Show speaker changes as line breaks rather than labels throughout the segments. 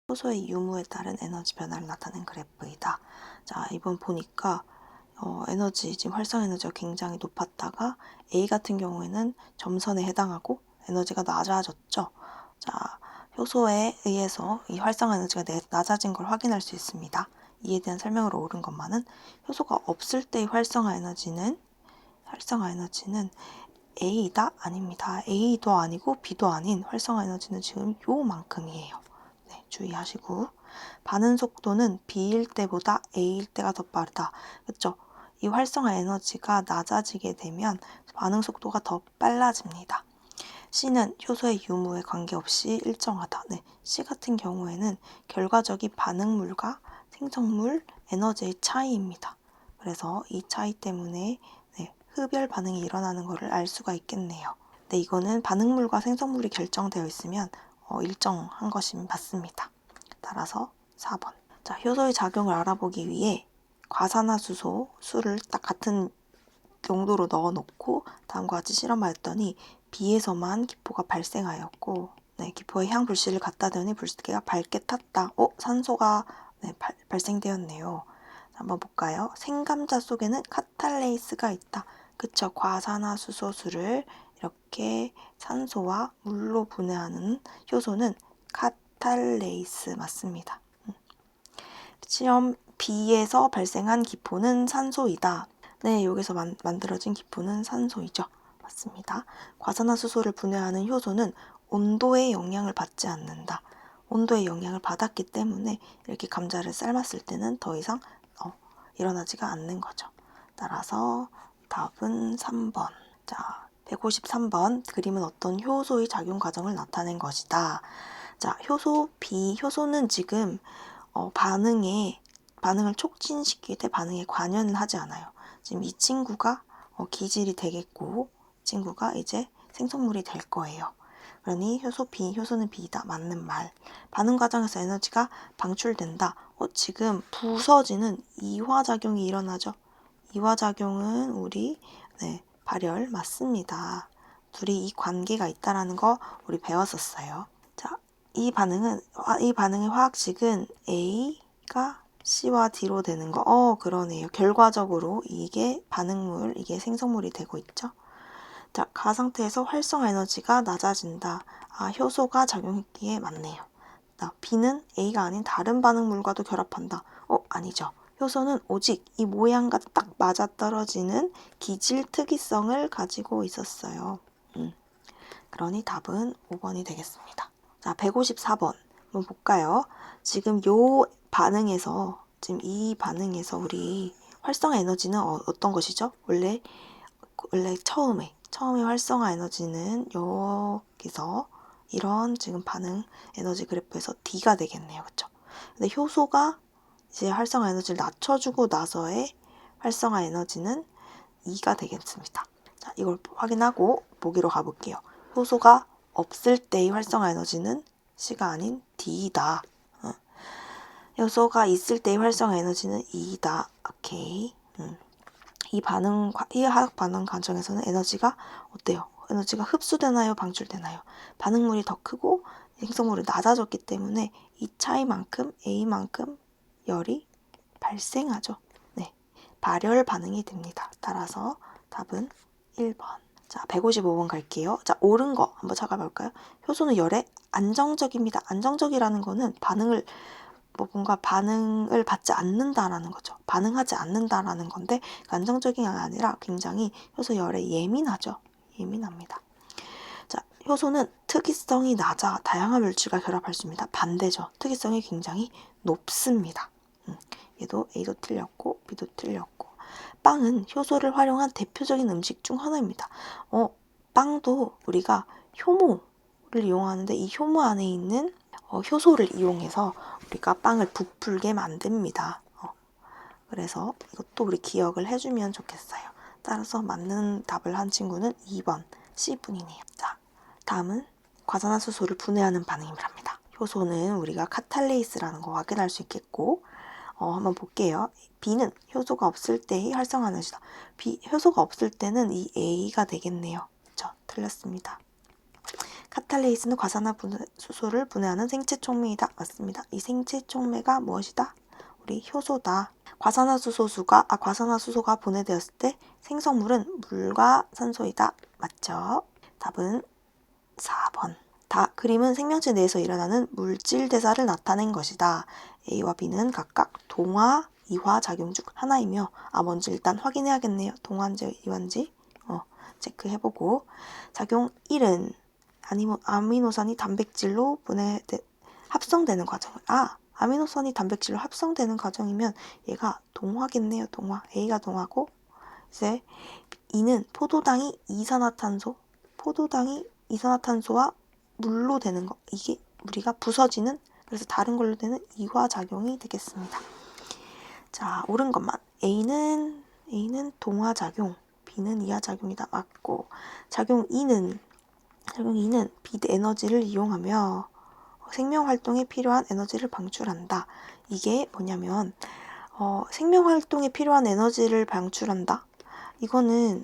효소의 유무에 따른 에너지 변화를 나타낸 그래프이다. 자, 이번 보니까 에너지, 지금 활성 에너지가 굉장히 높았다가 A 같은 경우에는 점선에 해당하고 에너지가 낮아졌죠. 자, 효소에 의해서 이 활성 에너지가 낮아진 걸 확인할 수 있습니다. 이에 대한 설명을 옳은 것만은 효소가 없을 때의 활성화 에너지는 A다? 아닙니다. A도 아니고 B도 아닌 활성화 에너지는 지금 요만큼이에요. 네, 주의하시고. 반응 속도는 B일 때보다 A일 때가 더 빠르다. 그렇죠? 이 활성화 에너지가 낮아지게 되면 반응 속도가 더 빨라집니다. C는 효소의 유무에 관계없이 일정하다. 네, C 같은 경우에는 결과적인 반응물과 생성물 에너지의 차이입니다. 그래서 이 차이 때문에 흡열 반응이 일어나는 것을 알 수가 있겠네요. 네, 이거는 반응물과 생성물이 결정되어 있으면 일정한 것이 맞습니다. 따라서 4번. 자, 효소의 작용을 알아보기 위해 과산화수소 수를 딱 같은 용도로 넣어놓고 다음과 같이 실험하였더니 B에서만 기포가 발생하였고, 기포에 향 불씨를 갖다 대니 불씨가 밝게 탔다. 산소가 발생되었네요. 한번 볼까요? 생감자 속에는 카탈레이스가 있다. 그쵸? 과산화수소수를 이렇게 산소와 물로 분해하는 효소는 카탈레이스 맞습니다. 시험 B에서 발생한 기포는 산소이다. 네, 여기서 만들어진 기포는 산소이죠. 맞습니다. 과산화수소를 분해하는 효소는 온도의 영향을 받지 않는다. 온도의 영향을 받았기 때문에 이렇게 감자를 삶았을 때는 더 이상 일어나지가 않는 거죠. 따라서 답은 3번. 자, 153번. 그림은 어떤 효소의 작용 과정을 나타낸 것이다. 자, 효소 B. 효소는 지금 반응을 촉진시킬 때 반응에 관여는 하지 않아요. 지금 이 친구가 기질이 되겠고, 이 친구가 이제 생성물이 될 거예요. 그러니 효소 B, 효소는 B다. 맞는 말. 반응 과정에서 에너지가 방출된다. 지금 부서지는 이화작용이 일어나죠. 이화작용은 우리 발열 맞습니다. 둘이 이 관계가 있다라는 거 우리 배웠었어요. 자, 이 반응의 화학식은 A가 C와 D로 되는 거. 그러네요. 결과적으로 이게 반응물, 이게 생성물이 되고 있죠. 자, 가상태에서 활성화 에너지가 낮아진다. 효소가 작용했기에 맞네요. B는 A가 아닌 다른 반응물과도 결합한다. 아니죠. 효소는 오직 이 모양과 딱 맞아떨어지는 기질 특이성을 가지고 있었어요. 그러니 답은 5번이 되겠습니다. 자, 154번 한번 볼까요? 지금 이 반응에서 우리 활성화 에너지는 어떤 것이죠? 원래 처음에 활성화 에너지는 여기서 이런 지금 반응 에너지 그래프에서 D가 되겠네요. 그렇죠? 근데 효소가 이제 활성화 에너지를 낮춰주고 나서의 활성화 에너지는 E가 되겠습니다. 자, 이걸 확인하고 보기로 가볼게요. 효소가 없을 때의 활성화 에너지는 C가 아닌 D이다. 효소가 있을 때의 활성화 에너지는 E다. 오케이. 이 화학 반응 과정에서는 에너지가 어때요? 에너지가 흡수되나요? 방출되나요? 반응물이 더 크고 생성물이 낮아졌기 때문에 이 차이만큼 A만큼 열이 발생하죠. 네, 발열 반응이 됩니다. 따라서 답은 1번. 자, 155번 갈게요. 자, 옳은 거 한번 찾아볼까요? 효소는 열에 안정적입니다. 안정적이라는 거는 뭔가 반응을 받지 않는다라는 거죠. 반응하지 않는다라는 건데 안정적인 게 아니라 굉장히 효소 열에 예민하죠. 예민합니다. 자, 효소는 특이성이 낮아 다양한 물질과 결합할 수 있습니다. 반대죠. 특이성이 굉장히 높습니다. 얘도 A도 틀렸고 B도 틀렸고. 빵은 효소를 활용한 대표적인 음식 중 하나입니다. 빵도 우리가 효모를 이용하는데 이 효모 안에 있는 효소를 이용해서 우리가 빵을 부풀게 만듭니다. 그래서 이것도 우리 기억을 해주면 좋겠어요. 따라서 맞는 답을 한 친구는 2번 C분이네요. 자, 다음은 과산화수소를 분해하는 반응입니다. 효소는 우리가 카탈레이스라는 거 확인할 수 있겠고 한번 볼게요. B는 효소가 없을 때의 활성화 에너지다. 효소가 없을 때는 이 A가 되겠네요. 그렇죠? 틀렸습니다. 카탈레이스는 과산화수소를 분해하는 생체 촉매이다. 맞습니다. 이 생체 촉매가 무엇이다? 우리 효소다. 과산화수소가 분해되었을 때 생성물은 물과 산소이다. 맞죠? 답은 4번. 그림은 생명체 내에서 일어나는 물질 대사를 나타낸 것이다. A와 B는 각각 동화, 이화 작용 중 하나이며 먼저 일단 확인해야겠네요. 동화인지 이화인지 체크해보고 작용 1은 아미노산이 단백질로 합성되는 과정을 아미노산이 단백질로 합성되는 과정이면 얘가 동화겠네요. 동화. A가 동화고 이제 2는 포도당이 이산화탄소와 물로 되는 거. 이게 우리가 부서지는 그래서 다른 걸로 되는 이화작용이 되겠습니다. 자, 옳은 것만. A는 동화작용, B는 이하작용이다. 맞고 작용 2는 빛 에너지를 이용하며 생명활동에 필요한 에너지를 방출한다. 이게 뭐냐면 생명활동에 필요한 에너지를 방출한다. 이거는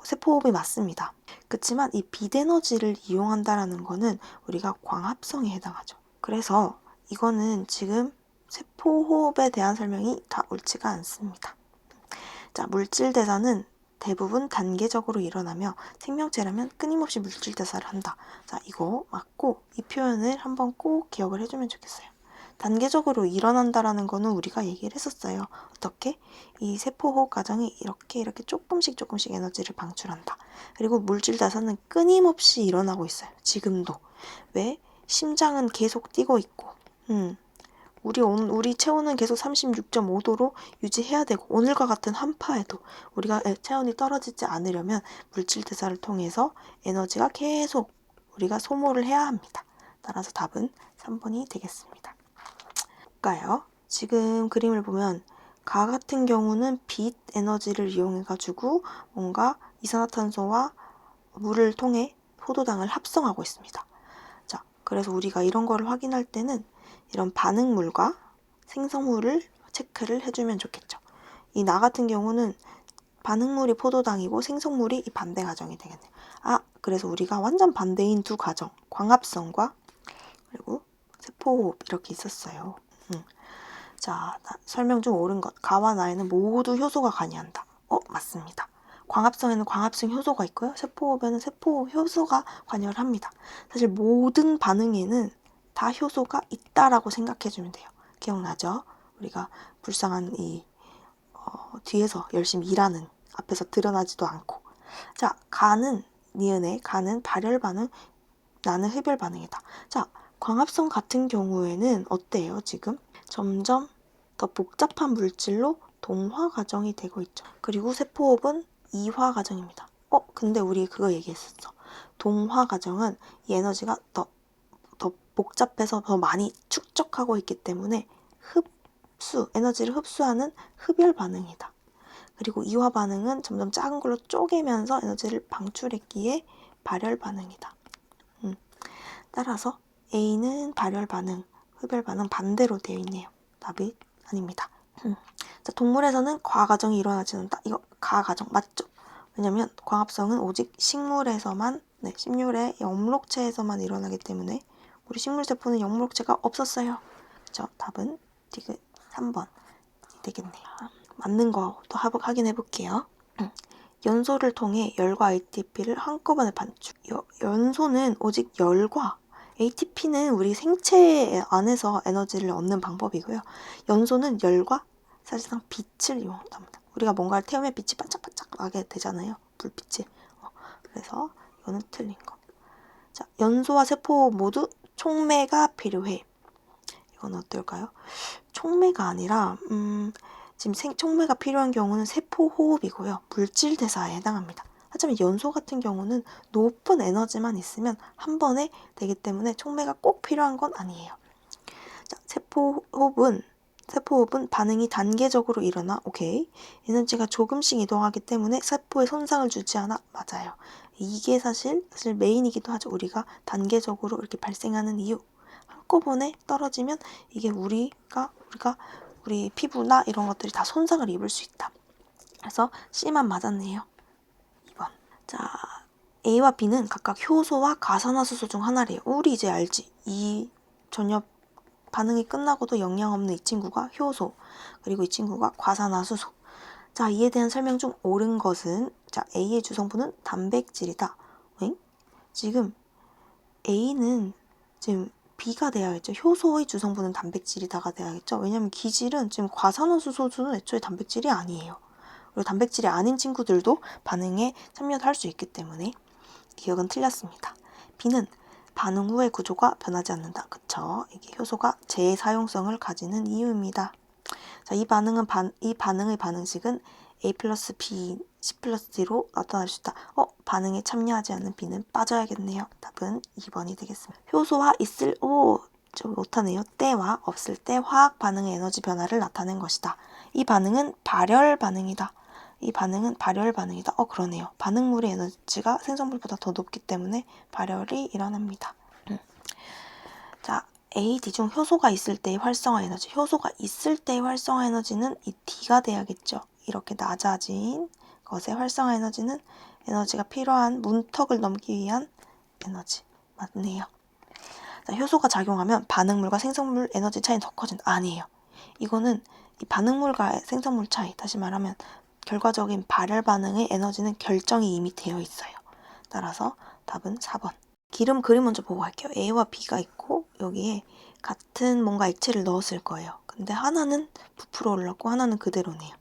세포호흡이 맞습니다. 그렇지만 이 빛 에너지를 이용한다라는 거는 우리가 광합성에 해당하죠. 그래서 이거는 지금 세포호흡에 대한 설명이 다 옳지가 않습니다. 자, 물질 대사는 대부분 단계적으로 일어나며 생명체라면 끊임없이 물질 대사를 한다. 자, 이거 맞고 이 표현을 한번 꼭 기억을 해주면 좋겠어요. 단계적으로 일어난다라는 거는 우리가 얘기를 했었어요. 어떻게? 이 세포호흡 과정이 이렇게 조금씩 에너지를 방출한다. 그리고 물질 대사는 끊임없이 일어나고 있어요. 지금도. 왜? 심장은 계속 뛰고 있고 우리 체온은 계속 36.5도로 유지해야 되고 오늘과 같은 한파에도 우리가 체온이 떨어지지 않으려면 물질 대사를 통해서 에너지가 계속 우리가 소모를 해야 합니다. 따라서 답은 3번이 되겠습니다. 볼까요? 지금 그림을 보면 가 같은 경우는 빛 에너지를 이용해가지고 뭔가 이산화탄소와 물을 통해 포도당을 합성하고 있습니다. 자, 그래서 우리가 이런 거를 확인할 때는 이런 반응물과 생성물을 체크를 해주면 좋겠죠. 이 나 같은 경우는 반응물이 포도당이고 생성물이 이 반대 과정이 되겠네요. 그래서 우리가 완전 반대인 두 과정, 광합성과 그리고 세포호흡 이렇게 있었어요. 자, 설명 중 옳은 것. 가와 나에는 모두 효소가 관여한다. 맞습니다. 광합성에는 광합성 효소가 있고요. 세포호흡에는 세포호흡 효소가 관여를 합니다. 사실 모든 반응에는 다 효소가 있다라고 생각해주면 돼요. 기억나죠? 우리가 불쌍한 뒤에서 열심히 일하는 앞에서 드러나지도 않고. 자, 가는 발열 반응, 나는 흡열 반응이다. 자, 광합성 같은 경우에는 어때요, 지금? 점점 더 복잡한 물질로 동화 과정이 되고 있죠. 그리고 세포호흡은 이화 과정입니다. 근데 우리 그거 얘기했었어. 동화 과정은 이 에너지가 더 복잡해서 더 많이 축적하고 있기 때문에 에너지를 흡수하는 흡열 반응이다. 그리고 이화 반응은 점점 작은 걸로 쪼개면서 에너지를 방출했기에 발열 반응이다. 따라서 A는 발열 반응, 흡열 반응 반대로 되어 있네요. 답이 아닙니다. 자, 동물에서는 과과정이 일어나지 않는다. 이거 가과정 맞죠? 왜냐면 광합성은 오직 식물의 영록체에서만 일어나기 때문에 우리 식물세포는 영록체가 없었어요. 그렇죠? 답은 디귿 3번 되겠네요. 맞는 거 또 확인해 볼게요. 연소를 통해 열과 ATP를 한꺼번에 반출. 연소는 오직 열과 ATP는 우리 생체 안에서 에너지를 얻는 방법이고요. 연소는 열과 사실상 빛을 이용합니다. 우리가 뭔가를 태우면 빛이 반짝반짝 나게 되잖아요. 불빛이. 그래서 이거는 틀린 거. 자, 연소와 세포 모두 촉매가 필요해. 이건 어떨까요? 촉매가 아니라 지금 촉매가 필요한 경우는 세포호흡이고요. 물질 대사에 해당합니다. 하지만 연소 같은 경우는 높은 에너지만 있으면 한 번에 되기 때문에 촉매가 꼭 필요한 건 아니에요. 자, 세포호흡은 반응이 단계적으로 일어나. 오케이. 에너지가 조금씩 이동하기 때문에 세포에 손상을 주지 않아. 맞아요. 이게 사실 메인이기도 하죠. 우리가 단계적으로 이렇게 발생하는 이유. 한꺼번에 떨어지면 이게 우리 피부나 이런 것들이 다 손상을 입을 수 있다. 그래서 C만 맞았네요. 2번. 자, A와 B는 각각 효소와 가산화수소 중 하나래요. 우리 이제 알지? 이 전혀 반응이 끝나고도 영향 없는 이 친구가 효소, 그리고 이 친구가 과산화수소. 자, 이에 대한 설명 중 옳은 것은, 자, A의 주성분은 단백질이다. 응? 지금 A는 지금 B가 돼야겠죠. 효소의 주성분은 단백질이다가 돼야겠죠. 왜냐면 기질은 지금 과산화수소는 애초에 단백질이 아니에요. 그리고 단백질이 아닌 친구들도 반응에 참여를 할 수 있기 때문에 기억은 틀렸습니다. B는 반응 후의 구조가 변하지 않는다. 그쵸? 이게 효소가 재사용성을 가지는 이유입니다. 자, 이 반응의 반응식은 A 플러스 B, C 플러스 D로 나타날 수 있다. 반응에 참여하지 않는 B는 빠져야겠네요. 답은 2번이 되겠습니다. 효소와 있을, 좀 못하네요. 때와 없을 때 화학 반응의 에너지 변화를 나타낸 것이다. 이 반응은 발열 반응이다. 이 반응은 발열 반응이다. 그러네요. 반응물의 에너지가 생성물보다 더 높기 때문에 발열이 일어납니다. 자, A, D 중 효소가 있을 때의 활성화 에너지. 효소가 있을 때의 활성화 에너지는 이 D가 돼야겠죠. 이렇게 낮아진 것의 활성화 에너지는 에너지가 필요한 문턱을 넘기 위한 에너지. 맞네요. 자, 효소가 작용하면 반응물과 생성물 에너지 차이는 더 커진다. 아니에요. 이거는 이 반응물과 생성물 차이, 다시 말하면 결과적인 발열 반응의 에너지는 결정이 이미 되어 있어요. 따라서 답은 4번. 기름 그림 먼저 보고 갈게요. A와 B가 있고 여기에 같은 뭔가 액체를 넣었을 거예요. 근데 하나는 부풀어 올랐고 하나는 그대로네요.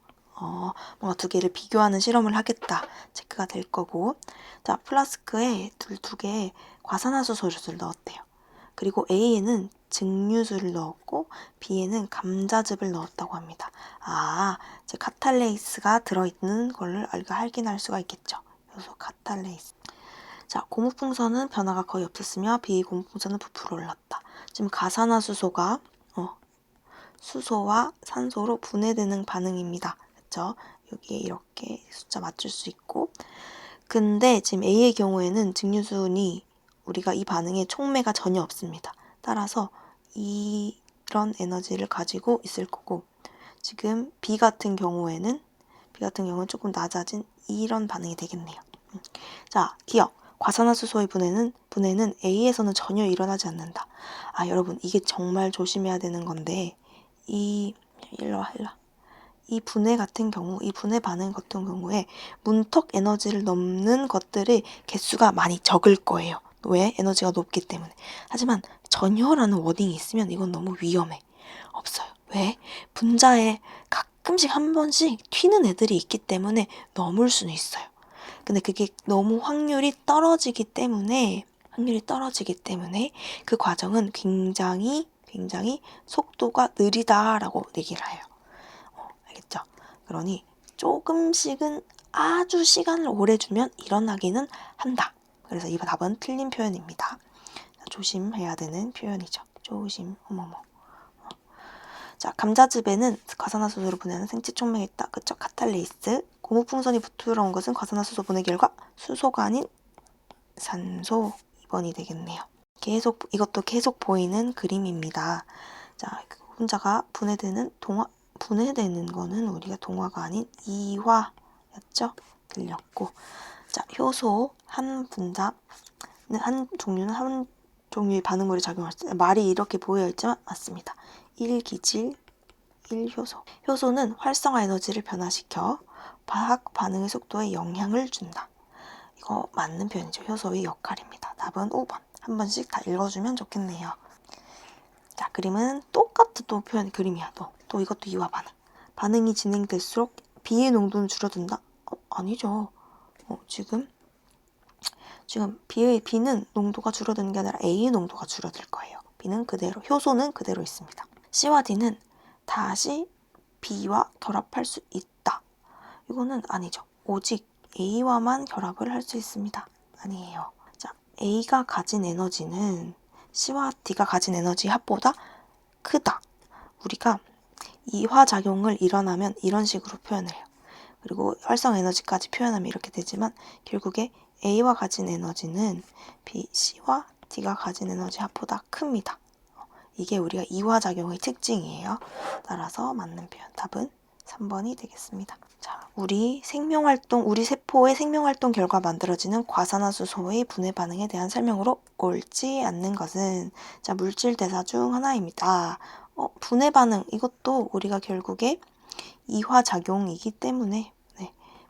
뭔가 두 개를 비교하는 실험을 하겠다. 체크가 될 거고. 자, 플라스크에 두 개의 과산화수소를 넣었대요. 그리고 A에는 증류수를 넣었고 B에는 감자즙을 넣었다고 합니다. 이제 카탈레이스가 들어있는 걸 확인할 수가 있겠죠. 그래서 카탈레이스. 자, 고무풍선은 변화가 거의 없었으며 비고무풍선은 부풀어 올랐다. 지금 가산화수소가 수소와 산소로 분해되는 반응입니다. 그렇죠? 여기에 이렇게 숫자 맞출 수 있고, 근데 지금 A의 경우에는 증류순이 우리가 이 반응에 촉매가 전혀 없습니다. 따라서 이런 에너지를 가지고 있을 거고, 지금 B 같은 경우에는 조금 낮아진 이런 반응이 되겠네요. 자, 기억. 과산화수소의 분해는 A에서는 전혀 일어나지 않는다. 여러분, 이게 정말 조심해야 되는 건데, 일로 와. 이 분해 반응 같은 경우에 문턱 에너지를 넘는 것들의 개수가 많이 적을 거예요. 왜? 에너지가 높기 때문에. 하지만 전혀라는 워딩이 있으면 이건 너무 위험해. 없어요. 왜? 분자에 가끔씩 한 번씩 튀는 애들이 있기 때문에 넘을 수는 있어요. 근데 그게 너무 확률이 떨어지기 때문에 그 과정은 굉장히 속도가 느리다라고 얘기를 해요. 알겠죠? 그러니 조금씩은 아주 시간을 오래 주면 일어나기는 한다. 그래서 이 답은 틀린 표현입니다. 조심해야 되는 표현이죠. 조심. 자, 감자즙에는 과산화수소를 분해하는 생체 촉매가 있다. 그쵸? 카탈레이스. 고무풍선이 부풀어온 것은 과산화수소 분해 결과 수소가 아닌 산소. 2번이 되겠네요. 이것도 계속 보이는 그림입니다. 자, 혼자가 분해되는 거는 우리가 동화가 아닌 이화였죠? 들렸고. 자, 효소 한 종류는 한 종류의 반응물이 작용할 때 말이 이렇게 보여 있지만 맞습니다. 1기질 1효소. 효소는 활성화 에너지를 변화시켜 화학 반응의 속도에 영향을 준다. 이거 맞는 표현이죠. 효소의 역할입니다. 답은 5번. 한 번씩 다 읽어주면 좋겠네요. 자, 그림은 똑같은 또 그림이야. 또 이것도 이와 반응. 반응이 진행될수록 B의 농도는 줄어든다? 아니죠. 지금 B는 농도가 줄어드는 게 아니라 A의 농도가 줄어들 거예요. B는 그대로, 효소는 그대로 있습니다. C와 D는 다시 B와 결합할 수 있다. 이거는 아니죠. 오직 A와만 결합을 할 수 있습니다. 아니에요. 자, A가 가진 에너지는 C와 D가 가진 에너지 합보다 크다. 우리가 이화작용을 일어나면 이런 식으로 표현을 해요. 그리고 활성 에너지까지 표현하면 이렇게 되지만 결국에 A와 가진 에너지는 B, C와 D가 가진 에너지 합보다 큽니다. 이게 우리가 이화작용의 특징이에요. 따라서 맞는 표현 답은 3번이 되겠습니다. 자, 우리 세포의 생명활동 결과 만들어지는 과산화수소의 분해 반응에 대한 설명으로 옳지 않는 것은, 자, 물질 대사 중 하나입니다. 분해 반응, 이것도 우리가 결국에 이화작용이기 때문에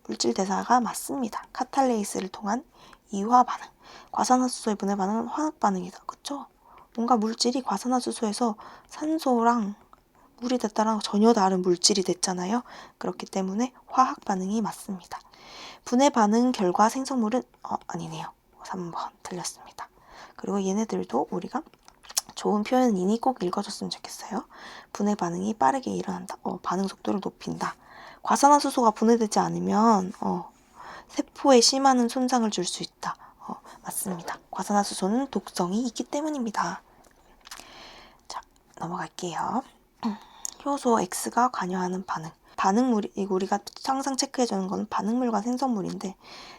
물질 대사가 맞습니다. 카탈레이스를 통한 이화 반응. 과산화수소의 분해 반응은 화학 반응이다. 그쵸? 뭔가 물질이 과산화수소에서 산소랑 물이 됐다랑 전혀 다른 물질이 됐잖아요. 그렇기 때문에 화학 반응이 맞습니다. 분해 반응 결과 생성물은 아니네요. 3번 틀렸습니다. 그리고 얘네들도 우리가 좋은 표현이니 꼭 읽어줬으면 좋겠어요. 분해 반응이 빠르게 일어난다. 반응 속도를 높인다. 과산화수소가 분해되지 않으면 세포에 심한 손상을 줄 수 있다. 맞습니다. 과산화수소는 독성이 있기 때문입니다. 자, 넘어갈게요. 효소 X가 관여하는 반응. 반응물이, 이거 우리가 항상 체크해주는 건 반응물과 생성물인데,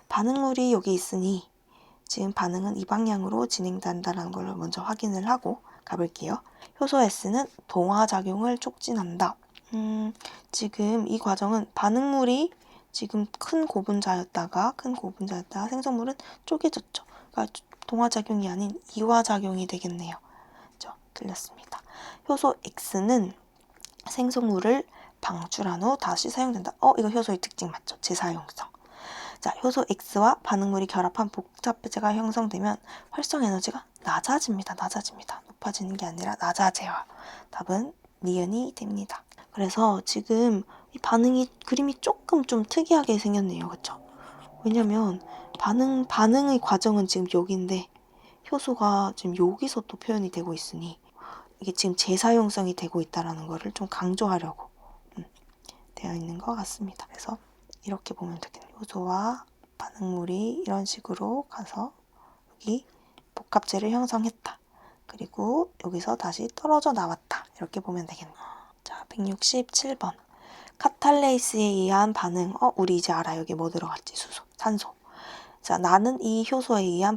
반응물이 여기 있으니 지금 반응은 이 방향으로 진행된다는 걸 먼저 확인을 하고 가볼게요. 효소 S는 동화작용을 촉진한다. 지금 이 과정은 반응물이 지금 큰 고분자였다가 생성물은 쪼개졌죠. 그러니까 동화작용이 아닌 이화작용이 되겠네요. 그렇죠? 틀렸습니다. 효소 X는 생성물을 방출한 후 다시 사용된다. 이거 효소의 특징 맞죠? 재사용성. 자, 효소 X와 반응물이 결합한 복잡체가 형성되면 활성 에너지가 낮아집니다. 높아지는 게 아니라 낮아져요. 답은 니은이 됩니다. 그래서 지금 이 그림이 조금 좀 특이하게 생겼네요. 그쵸? 왜냐면 반응의 과정은 지금 여기인데 효소가 지금 여기서 또 표현이 되고 있으니 이게 지금 재사용성이 되고 있다는 거를 좀 강조하려고 되어 있는 것 같습니다. 그래서 이렇게 보면 되겠네요. 효소와 반응물이 이런 식으로 가서 여기 복합체를 형성했다. 그리고 여기서 다시 떨어져 나왔다. 이렇게 보면 되겠네요. 자, 167번. 카탈레이스에 의한 반응. 우리 이제 알아. 여기 뭐 들어갔지? 산소. 자, 나는 이 효소에 의한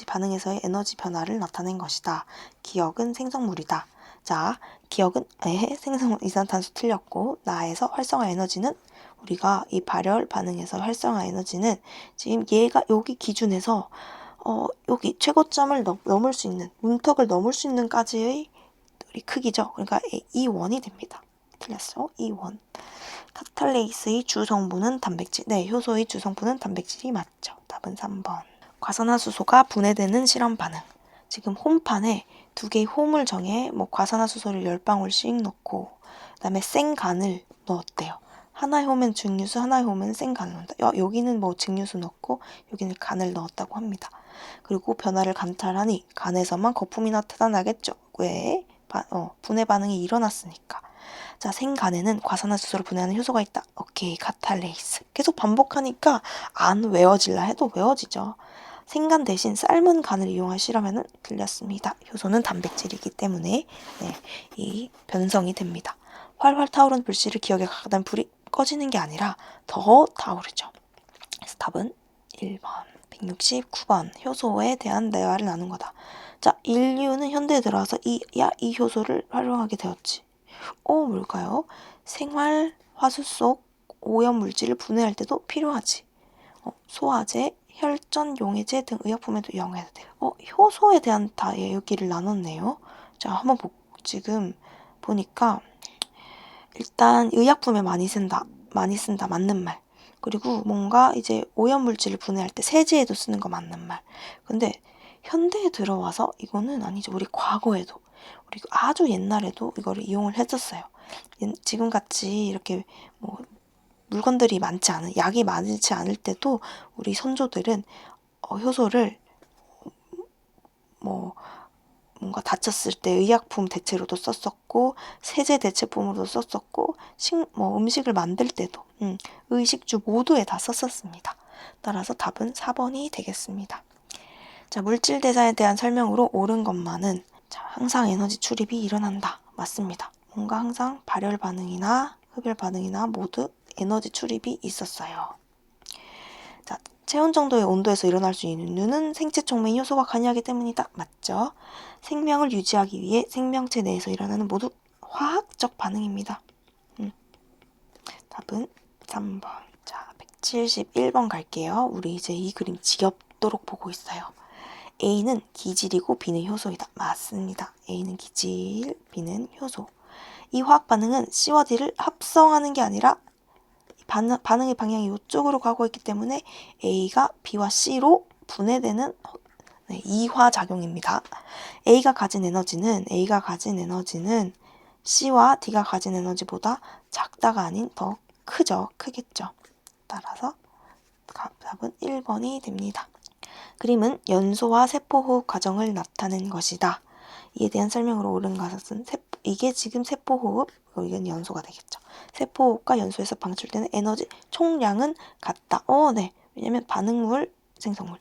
반응에서의 에너지 변화를 나타낸 것이다. 기억은 생성물이다. 자, 기억은 생성물, 이산탄소 틀렸고, 나에서 활성화 에너지는 우리가 이 발열 반응에서 활성화 에너지는 지금 얘가 여기 기준에서 여기 최고점을 넘을 수 있는, 문턱을 넘을 수 있는까지의 우리 크기죠. 그러니까 E1이 됩니다. 틀렸어. E1. 카탈레이스의 주성분은 단백질. 네, 효소의 주성분은 단백질이 맞죠. 답은 3번. 과산화수소가 분해되는 실험 반응. 지금 홈판에 두 개의 홈을 정해 과산화수소를 10방울씩 넣고 그다음에 생간을 넣었대요. 하나의 홈은 증류수, 하나의 홈은 생간을 넣는다. 여기는 증류수 넣고 여기는 간을 넣었다고 합니다. 그리고 변화를 감탄하니 간에서만 거품이 나타나겠죠. 왜? 분해 반응이 일어났으니까. 자, 생간에는 과산화수소를 분해하는 효소가 있다. 오케이, 카탈레이스. 계속 반복하니까 안 외워질라 해도 외워지죠. 생간 대신 삶은 간을 이용한 실험에는 틀렸습니다. 효소는 단백질이기 때문에 이 변성이 됩니다. 활활 타오르는 불씨를 기억에 가까운 불이 꺼지는 게 아니라 더 타오르죠. 그래서 답은 1번. 169번. 효소에 대한 대화를 나눈 거다. 자, 인류는 현대에 들어와서 이 효소를 활용하게 되었지. 뭘까요? 생활 화수 속 오염물질을 분해할 때도 필요하지. 소화제, 혈전, 용해제 등 의약품에도 이용해도 돼요. 효소에 대한 다 얘기를 나눴네요. 자, 한번 지금 보니까 일단 의약품에 많이 쓴다, 맞는 말. 그리고 뭔가 이제 오염물질을 분해할 때 세제에도 쓰는 거 맞는 말. 근데 현대에 들어와서 이거는 아니죠. 우리 과거에도, 우리 아주 옛날에도 이거를 이용을 했었어요. 지금같이 이렇게 물건들이 많지 않은, 약이 많지 않을 때도 우리 선조들은 효소를 뭔가 다쳤을 때 의약품 대체로도 썼었고, 세제 대체품으로도 썼었고, 음식을 만들 때도 의식주 모두에 다 썼었습니다. 따라서 답은 4번이 되겠습니다. 자, 물질 대사에 대한 설명으로 옳은 것만은, 자, 항상 에너지 출입이 일어난다. 맞습니다. 뭔가 항상 발열 반응이나 흡열 반응이나 모두 에너지 출입이 있었어요. 자, 체온 정도의 온도에서 일어날 수 있는 이유는 생체 촉매인 효소가 관여하기 때문이다. 맞죠? 생명을 유지하기 위해 생명체 내에서 일어나는 모두 화학적 반응입니다. 답은 3번. 자, 171번 갈게요. 우리 이제 이 그림 지겹도록 보고 있어요. A는 기질이고 B는 효소이다. 맞습니다. A는 기질, B는 효소. 이 화학 반응은 C와 D를 합성하는 게 아니라 반응의 방향이 이쪽으로 가고 있기 때문에 A가 B와 C로 분해되는 이화작용입니다. A가 가진 에너지는 C와 D가 가진 에너지보다 작다가 아닌 더 크겠죠. 따라서 답은 1번이 됩니다. 그림은 연소와 세포호흡 과정을 나타낸 것이다. 이에 대한 설명으로 옳은 것은 이게 지금 세포호흡, 이건 연소가 되겠죠. 세포호흡과 연소에서 방출되는 에너지 총량은 같다. 네. 왜냐면 반응물, 생성물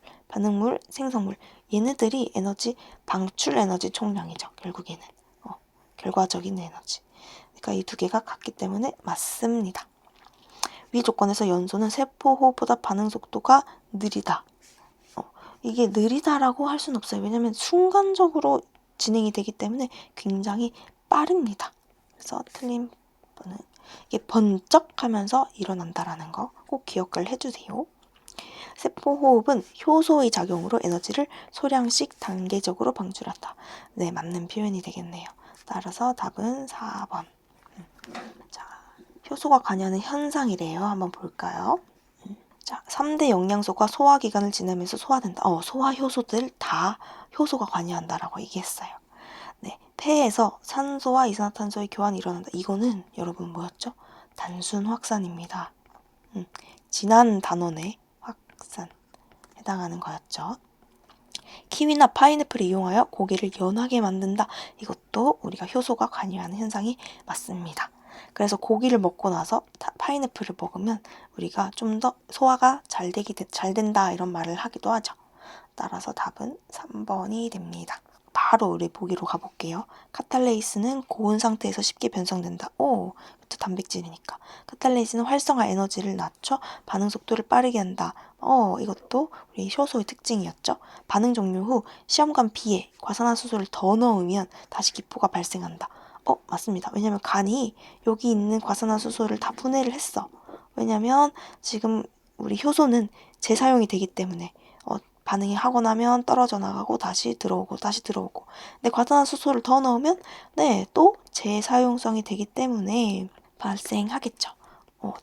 얘네들이 방출 에너지 총량이죠. 결국에는 결과적인 에너지. 그러니까 이 두 개가 같기 때문에 맞습니다. 위 조건에서 연소는 세포호흡보다 반응 속도가 느리다. 이게 느리다라고 할 수는 없어요. 왜냐면 순간적으로 진행이 되기 때문에 굉장히 빠릅니다. 그래서 틀린 번은 이게 번쩍하면서 일어난다라는 거 꼭 기억을 해주세요. 세포호흡은 효소의 작용으로 에너지를 소량씩 단계적으로 방출한다. 네, 맞는 표현이 되겠네요. 따라서 답은 4번. 자, 효소가 관여하는 현상이래요. 한번 볼까요? 자, 3대 영양소가 소화기관을 지나면서 소화된다. 소화효소들 다 효소가 관여한다라고 얘기했어요. 네, 폐에서 산소와 이산화탄소의 교환이 일어난다. 이거는 여러분 뭐였죠? 단순 확산입니다. 지난 단원의 확산 해당하는 거였죠. 키위나 파인애플을 이용하여 고기를 연하게 만든다. 이것도 우리가 효소가 관여하는 현상이 맞습니다. 그래서 고기를 먹고 나서 파인애플을 먹으면 우리가 좀 더 소화가 잘 된다 이런 말을 하기도 하죠. 따라서 답은 3번이 됩니다. 바로 우리 보기로 가볼게요. 카탈레이스는 고온 상태에서 쉽게 변성된다. 그것도 단백질이니까. 카탈레이스는 활성화 에너지를 낮춰 반응 속도를 빠르게 한다. 이것도 우리 효소의 특징이었죠. 반응 종료 후 시험관 B에 과산화수소를 더 넣으면 다시 기포가 발생한다. 맞습니다. 왜냐면 간이 여기 있는 과산화수소를 다 분해를 했어. 왜냐면 지금 우리 효소는 재사용이 되기 때문에 반응이 하고 나면 떨어져 나가고 다시 들어오고. 근데 과산화수소를 더 넣으면 또 재사용성이 되기 때문에 발생하겠죠.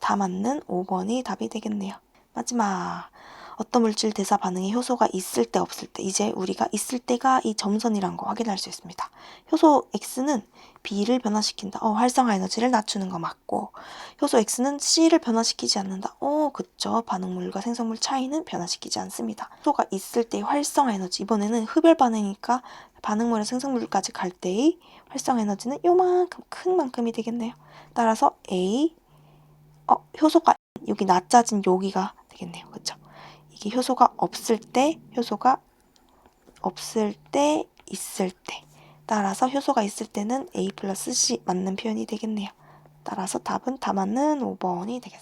다 맞는 5번이 답이 되겠네요. 마지막 어떤 물질 대사 반응에 효소가 있을 때 없을 때 이제 우리가 있을 때가 이 점선이란 거 확인할 수 있습니다. 효소 X는 B를 변화시킨다. 활성화 에너지를 낮추는 거 맞고 효소 X는 C를 변화시키지 않는다. 그쵸. 반응물과 생성물 차이는 변화시키지 않습니다. 효소가 있을 때의 활성화 에너지 이번에는 흡열 반응이니까 반응물의 생성물까지 갈 때의 활성화 에너지는 요만큼 큰 만큼이 되겠네요. 따라서 A 효소가 여기 낮아진 여기가 되겠네요. 그쵸? 이게 효소가 없을 때, 있을 때. 따라서 효소가 있을 때는 A 플러스 C 맞는 표현이 되겠네요. 따라서 답은 다 맞는 5번이 되겠습니다.